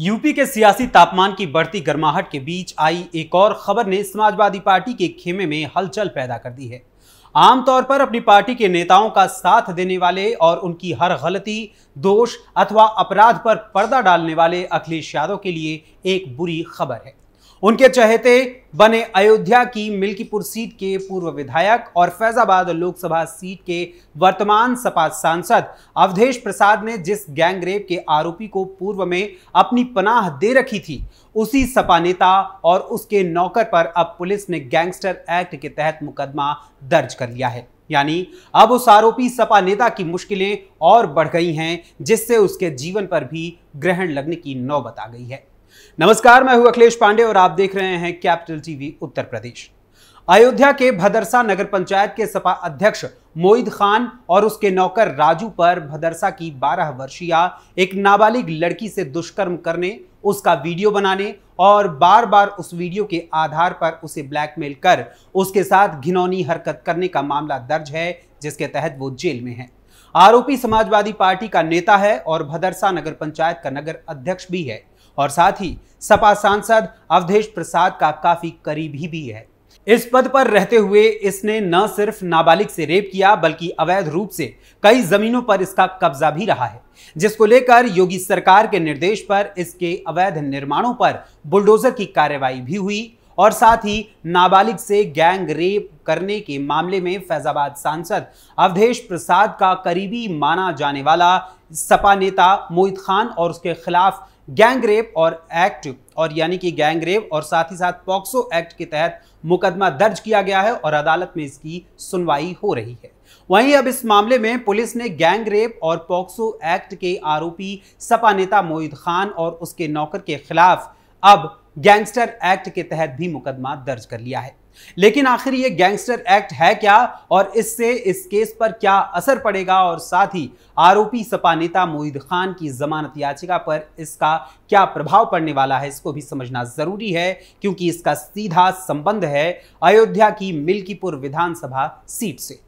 UP के सियासी तापमान की बढ़ती गर्माहट के बीच आई एक और खबर ने समाजवादी पार्टी के खेमे में हलचल पैदा कर दी है। आमतौर पर अपनी पार्टी के नेताओं का साथ देने वाले और उनकी हर गलती, दोष अथवा अपराध पर पर्दा डालने वाले अखिलेश यादव के लिए एक बुरी खबर है। उनके चहेते बने अयोध्या की मिल्कीपुर सीट के पूर्व विधायक और फैजाबाद लोकसभा सीट के वर्तमान सपा सांसद अवधेश प्रसाद ने जिस गैंगरेप के आरोपी को पूर्व में अपनी पनाह दे रखी थी, उसी सपा नेता और उसके नौकर पर अब पुलिस ने गैंगस्टर एक्ट के तहत मुकदमा दर्ज कर लिया है। यानी अब उस आरोपी सपा नेता की मुश्किलें और बढ़ गई हैं, जिससे उसके जीवन पर भी ग्रहण लगने की नौबत आ गई है। नमस्कार, मैं हूं अखिलेश पांडे और आप देख रहे हैं कैपिटल टीवी उत्तर प्रदेश। अयोध्या के भदरसा नगर पंचायत के सपा अध्यक्ष मोईद खान और उसके नौकर राजू पर भदरसा की 12 वर्षीय एक नाबालिग लड़की से दुष्कर्म करने, उसका वीडियो बनाने और बार बार उस वीडियो के आधार पर उसे ब्लैकमेल कर उसके साथ घिनौनी हरकत करने का मामला दर्ज है, जिसके तहत वो जेल में है। आरोपी समाजवादी पार्टी का नेता है और भदरसा नगर पंचायत का नगर अध्यक्ष भी है और साथ ही सपा सांसद अवधेश प्रसाद का काफी करीबी भी है। इस पद पर रहते हुए इसने न सिर्फ नाबालिग से रेप किया, बल्कि अवैध रूप से कई जमीनों पर इसका कब्जा भी रहा है, जिसको लेकर योगी सरकार के निर्देश पर इसके अवैध निर्माणों पर बुलडोजर की कार्रवाई भी हुई और साथ ही नाबालिग से गैंग रेप करने के मामले में फैजाबाद सांसद अवधेश प्रसाद का करीबी माना जाने वाला सपा नेता मोईद खान और उसके खिलाफ गैंग रेप और साथ ही साथ पॉक्सो एक्ट के तहत मुकदमा दर्ज किया गया है और अदालत में इसकी सुनवाई हो रही है। वहीं अब इस मामले में पुलिस ने गैंग रेप और पॉक्सो एक्ट के आरोपी सपा नेता मोईद खान और उसके नौकर के खिलाफ अब गैंगस्टर एक्ट के तहत भी मुकदमा दर्ज कर लिया है। लेकिन आखिर ये गैंगस्टर एक्ट है क्या और इससे इस केस पर क्या असर पड़ेगा और साथ ही आरोपी सपा नेता मोईद खान की जमानत याचिका पर इसका क्या प्रभाव पड़ने वाला है, इसको भी समझना जरूरी है, क्योंकि इसका सीधा संबंध है अयोध्या की मिल्कीपुर विधानसभा सीट से।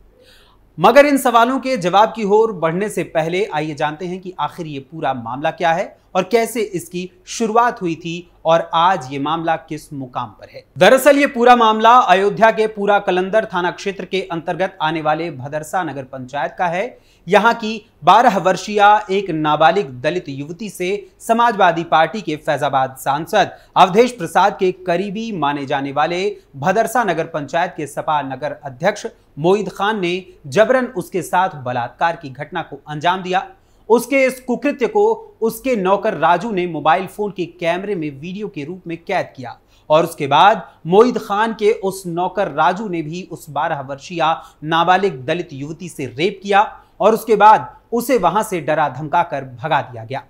मगर इन सवालों के जवाब की ओर बढ़ने से पहले आइए जानते हैं कि आखिर ये पूरा मामला क्या है और कैसे इसकी शुरुआत हुई थी और आज ये मामला किस मुकाम पर है। दरअसल ये पूरा मामला अयोध्या के पूरा कलंदर थाना क्षेत्र के अंतर्गत आने वाले भदरसा नगर पंचायत का है। यहाँ की 12 वर्षीय एक नाबालिग दलित युवती से समाजवादी पार्टी के फैजाबाद सांसद अवधेश प्रसाद के करीबी माने जाने वाले भदरसा नगर पंचायत के सपा नगर अध्यक्ष मोईद खान ने जबरन उसके साथ बलात्कार की घटना को अंजाम दिया। उसके इस कुकृत्य को उसके नौकर राजू ने मोबाइल फोन के कैमरे में वीडियो के रूप में कैद किया और उसके बाद मोईद खान के उस नौकर राजू ने भी उस 12 वर्षीय नाबालिग दलित युवती से रेप किया और उसके बाद उसे वहां से डरा धमका कर भगा दिया गया।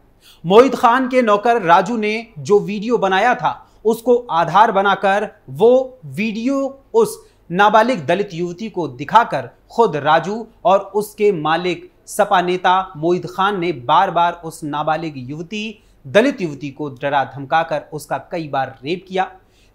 मोईद खान के नौकर राजू ने जो वीडियो बनाया था, उसको आधार बनाकर वो वीडियो उस नाबालिग दलित युवती को दिखाकर खुद राजू और उसके मालिक सपा नेता मोईद खान ने बार बार उस नाबालिग दलित युवती को डरा धमकाकर उसका कई बार रेप किया।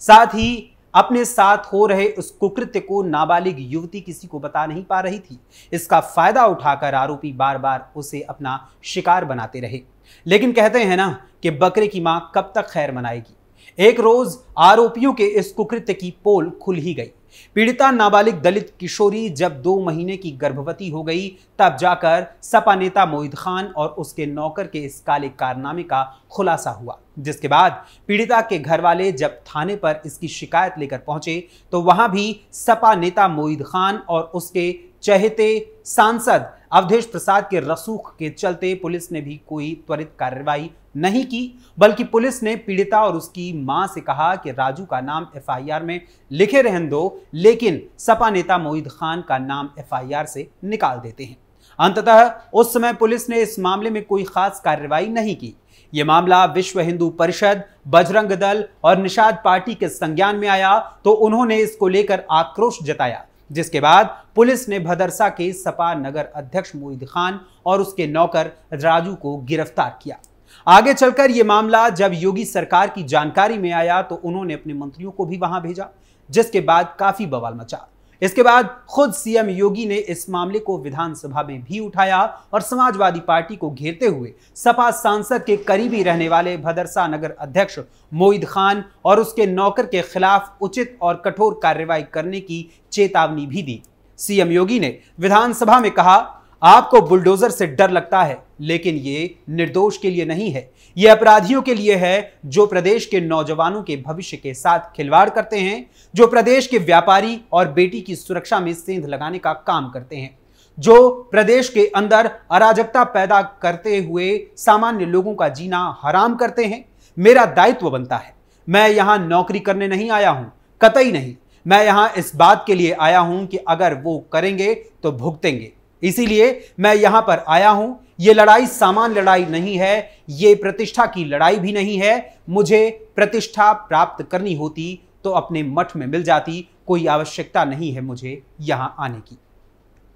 साथ ही अपने साथ हो रहे उस कुकृत्य को नाबालिग युवती किसी को बता नहीं पा रही थी। इसका फायदा उठाकर आरोपी बार बार उसे अपना शिकार बनाते रहे। लेकिन कहते हैं ना कि बकरे की मां कब तक खैर मनाएगी। एक रोज आरोपियों के इस कुकृत्य की पोल खुल ही गई। पीड़िता नाबालिग दलित किशोरी जब 2 महीने की गर्भवती हो गई, तब जाकर सपा नेता मोईद खान और उसके नौकर के इस काले कारनामे का खुलासा हुआ, जिसके बाद पीड़िता के घर वाले जब थाने पर इसकी शिकायत लेकर पहुंचे तो वहां भी सपा नेता मोईद खान और उसके चहेते सांसद अवधेश प्रसाद के रसूख के चलते पुलिस ने भी कोई त्वरित कार्रवाई नहीं की, बल्कि पुलिस ने पीड़िता और उसकी मां से कहा कि राजू का नाम एफआईआर में लिखे रहने दो, लेकिन सपा नेता मोईद खान का नाम एफआईआर से निकाल देते हैं। अंततः उस समय पुलिस ने इस मामले में कोई खास कार्रवाई नहीं की। यह मामला विश्व हिंदू परिषद, बजरंग दल और निषाद पार्टी के संज्ञान में आया तो उन्होंने इसको लेकर आक्रोश जताया, जिसके बाद पुलिस ने भदरसा के सपा नगर अध्यक्ष मोईद खान और उसके नौकर राजू को गिरफ्तार किया। आगे चलकर यह मामला जब योगी सरकार की जानकारी में आया तो उन्होंने अपने मंत्रियों को भी वहां भेजा, जिसके बाद काफी बवाल मचा। इसके बाद खुद सीएम योगी ने इस मामले को विधानसभा में भी उठाया और समाजवादी पार्टी को घेरते हुए सपा सांसद के करीबी रहने वाले भदरसा नगर अध्यक्ष मोईद खान और उसके नौकर के खिलाफ उचित और कठोर कार्रवाई करने की चेतावनी भी दी। सीएम योगी ने विधानसभा में कहा, आपको बुलडोजर से डर लगता है, लेकिन ये निर्दोष के लिए नहीं है, ये अपराधियों के लिए है जो प्रदेश के नौजवानों के भविष्य के साथ खिलवाड़ करते हैं, जो प्रदेश के व्यापारी और बेटी की सुरक्षा में सेंध लगाने का काम करते हैं, जो प्रदेश के अंदर अराजकता पैदा करते हुए सामान्य लोगों का जीना हराम करते हैं। मेरा दायित्व बनता है, मैं यहां नौकरी करने नहीं आया हूं, कतई नहीं। मैं यहां इस बात के लिए आया हूं कि अगर वो करेंगे तो भुगतेंगे, इसीलिए मैं यहां पर आया हूं। ये लड़ाई सामान्य लड़ाई नहीं है, ये प्रतिष्ठा की लड़ाई भी नहीं है। मुझे प्रतिष्ठा प्राप्त करनी होती तो अपने मठ में मिल जाती, कोई आवश्यकता नहीं है मुझे यहां आने की।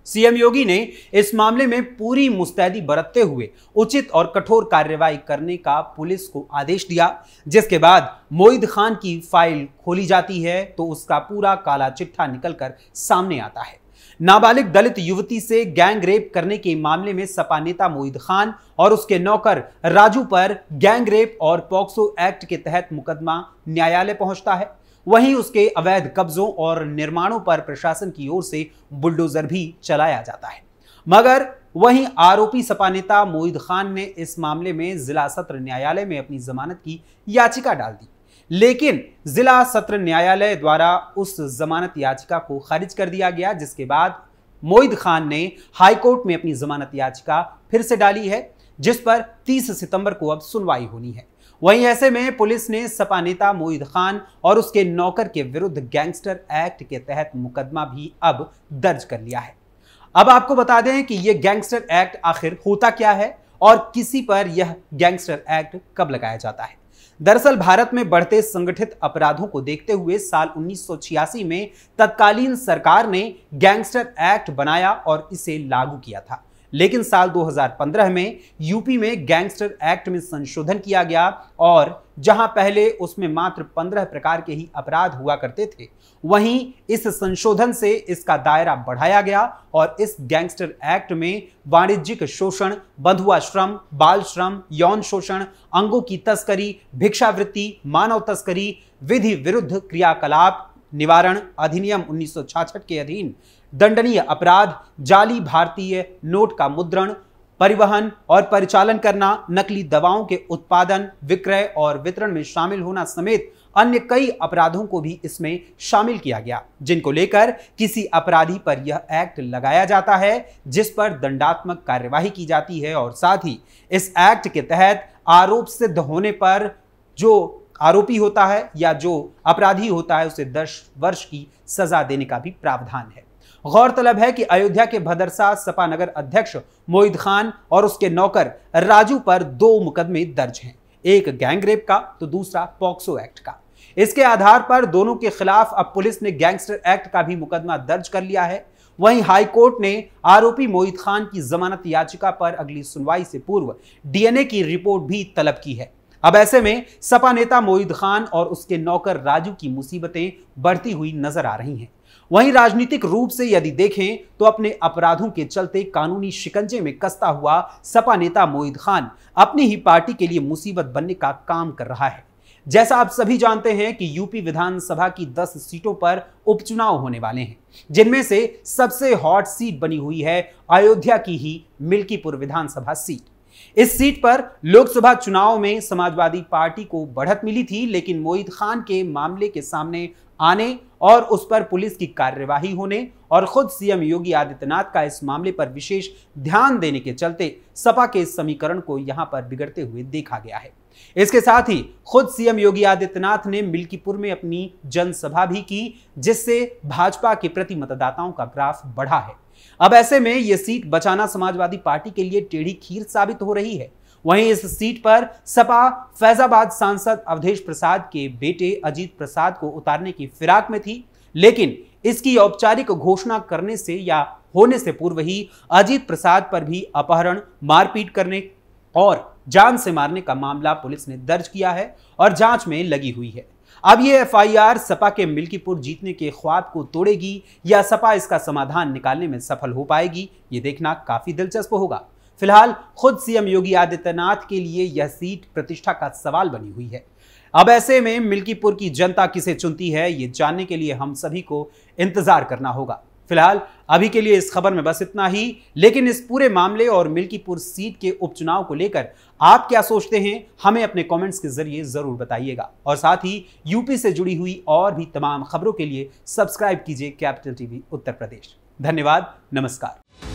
सीएम योगी ने इस मामले में पूरी मुस्तैदी बरतते हुए उचित और कठोर कार्रवाई करने का पुलिस को आदेश दिया, जिसके बाद मोईद खान की फाइल खोली जाती है तो उसका पूरा काला चिट्ठा निकलकर सामने आता है। नाबालिग दलित युवती से गैंग रेप करने के मामले में सपा नेता मोईद खान और उसके नौकर राजू पर गैंग रेप और पॉक्सो एक्ट के तहत मुकदमा न्यायालय पहुंचता है। वहीं उसके अवैध कब्जों और निर्माणों पर प्रशासन की ओर से बुलडोजर भी चलाया जाता है। मगर वहीं आरोपी सपा नेता मोईद खान ने इस मामले में जिला सत्र न्यायालय में अपनी जमानत की याचिका डाल दी, लेकिन जिला सत्र न्यायालय द्वारा उस जमानत याचिका को खारिज कर दिया गया, जिसके बाद मोईद खान ने हाईकोर्ट में अपनी जमानत याचिका फिर से डाली है, जिस पर 30 सितंबर को अब सुनवाई होनी है। वहीं ऐसे में पुलिस ने सपा नेता मोईद खान और उसके नौकर के विरुद्ध गैंगस्टर एक्ट के तहत मुकदमा भी अब दर्ज कर लिया है। अब आपको बता दें कि यह गैंगस्टर एक्ट आखिर होता क्या है और किसी पर यह गैंगस्टर एक्ट कब लगाया जाता है। दरअसल भारत में बढ़ते संगठित अपराधों को देखते हुए साल 1986 में तत्कालीन सरकार ने गैंगस्टर एक्ट बनाया और इसे लागू किया था, लेकिन साल 2015 में यूपी में गैंगस्टर एक्ट में संशोधन किया गया और जहां पहले उसमें मात्र 15 प्रकार के ही अपराध हुआ करते थे, वहीं इस संशोधन से इसका दायरा बढ़ाया गया और इस गैंगस्टर एक्ट में वाणिज्यिक शोषण, बंधुआ श्रम, बाल श्रम, यौन शोषण, अंगों की तस्करी, भिक्षावृत्ति, मानव तस्करी, विधि विरुद्ध क्रियाकलाप निवारण अधिनियम 1966 के अधीन दंडनीय अपराध, जाली भारतीय नोट का मुद्रण, परिवहन और परिचालन करना, नकली दवाओं के उत्पादन, विक्रय और वितरण में शामिल होना समेत अन्य कई अपराधों को भी इसमें शामिल किया गया, जिनको लेकर किसी अपराधी पर यह एक्ट लगाया जाता है, जिस पर दंडात्मक कार्यवाही की जाती है और साथ ही इस एक्ट के तहत आरोप सिद्ध होने पर जो आरोपी होता है या जो अपराधी होता है उसे 10 वर्ष की सजा देने का भी प्रावधान है। गौरतलब है कि अयोध्या के भदरसा सपा नगर अध्यक्ष मोईद खान और उसके नौकर राजू पर 2 मुकदमे दर्ज हैं, एक गैंग रेप का तो दूसरा पॉक्सो एक्ट का। इसके आधार पर दोनों के खिलाफ अब पुलिस ने गैंगस्टर एक्ट का भी मुकदमा दर्ज कर लिया है। वहीं हाईकोर्ट ने आरोपी मोईद खान की जमानत याचिका पर अगली सुनवाई से पूर्व डीएनए की रिपोर्ट भी तलब की है। अब ऐसे में सपा नेता मोईद खान और उसके नौकर राजू की मुसीबतें बढ़ती हुई नजर आ रही हैं। वहीं राजनीतिक रूप से यदि देखें तो अपने अपराधों के चलते कानूनी शिकंजे में कसता हुआ सपा नेता मोईद खान अपनी ही पार्टी के लिए मुसीबत बनने का काम कर रहा है। जैसा आप सभी जानते हैं कि यूपी विधानसभा की 10 सीटों पर उपचुनाव होने वाले हैं, जिनमें से सबसे हॉट सीट बनी हुई है अयोध्या की ही मिल्कीपुर विधानसभा सीट। इस सीट पर लोकसभा चुनाव में समाजवादी पार्टी को बढ़त मिली थी, लेकिन मोईद खान के मामले के सामने आने और उस पर पुलिस की कार्यवाही होने और खुद सीएम योगी आदित्यनाथ का इस मामले पर विशेष ध्यान देने के चलते सपा के इस समीकरण को यहां पर बिगड़ते हुए देखा गया है। इसके साथ ही खुद सीएम योगी आदित्यनाथ ने मिल्कीपुर में अपनी जनसभा भी की, जिससे भाजपा के प्रति मतदाताओं का ग्राफ बढ़ा है। अब ऐसे में यह सीट बचाना समाजवादी पार्टी के लिए टेढ़ी खीर साबित हो रही है। वहीं इस सीट पर सपा फैजाबाद सांसद अवधेश प्रसाद के बेटे अजीत प्रसाद को उतारने की फिराक में थी, लेकिन इसकी औपचारिक घोषणा करने से या होने से पूर्व ही अजीत प्रसाद पर भी अपहरण, मारपीट करने और जान से मारने का मामला पुलिस ने दर्ज किया है और जांच में लगी हुई है। अब ये एफआईआर सपा के मिल्कीपुर जीतने के ख्वाब को तोड़ेगी या सपा इसका समाधान निकालने में सफल हो पाएगी, ये देखना काफी दिलचस्प होगा। फिलहाल खुद सीएम योगी आदित्यनाथ के लिए यह सीट प्रतिष्ठा का सवाल बनी हुई है। अब ऐसे में मिल्कीपुर की जनता किसे चुनती है, ये जानने के लिए हम सभी को इंतजार करना होगा। फिलहाल अभी के लिए इस खबर में बस इतना ही, लेकिन इस पूरे मामले और मिल्कीपुर सीट के उपचुनाव को लेकर आप क्या सोचते हैं, हमें अपने कमेंट्स के जरिए जरूर बताइएगा। और साथ ही यूपी से जुड़ी हुई और भी तमाम खबरों के लिए सब्सक्राइब कीजिए कैपिटल टीवी उत्तर प्रदेश। धन्यवाद, नमस्कार।